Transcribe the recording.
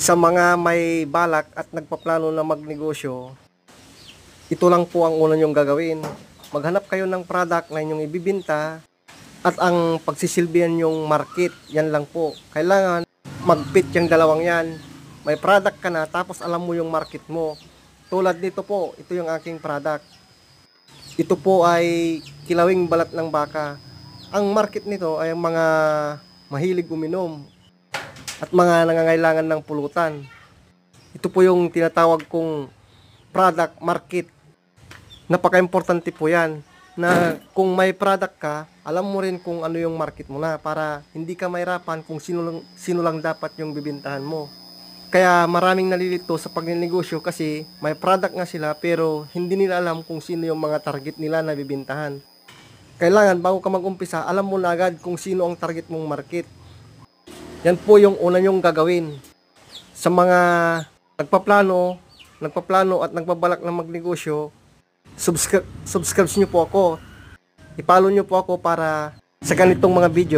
Sa mga may balak at nagpaplano na magnegosyo, ito lang po ang una nyong gagawin. Maghanap kayo ng product na inyong ibibinta at ang pagsisilbihan yung market, yan lang po. Kailangan mag-fit yung dalawang yan. May product ka na tapos alam mo yung market mo. Tulad nito po, ito yung aking product. Ito po ay kilawing balat ng baka. Ang market nito ay mga mahilig uminom at mga nangangailangan ng pulutan. Ito po yung tinatawag kong product market. Napaka-importante po yan na kung may product ka, alam mo rin kung ano yung market mo na para hindi ka mahirapan kung sino lang dapat yung bibintahan mo. Kaya maraming nalilito sa pagnenegosyo kasi may product nga sila pero hindi nila alam kung sino yung mga target nila na bibintahan. Kailangan bago ka mag-umpisa, alam mo na agad kung sino ang target mong market. Yan po yung una nyong gagawin. Sa mga nagpaplano at nagbabalak na magnegosyo, subscribe nyo po ako. I-follow nyo po ako para sa ganitong mga video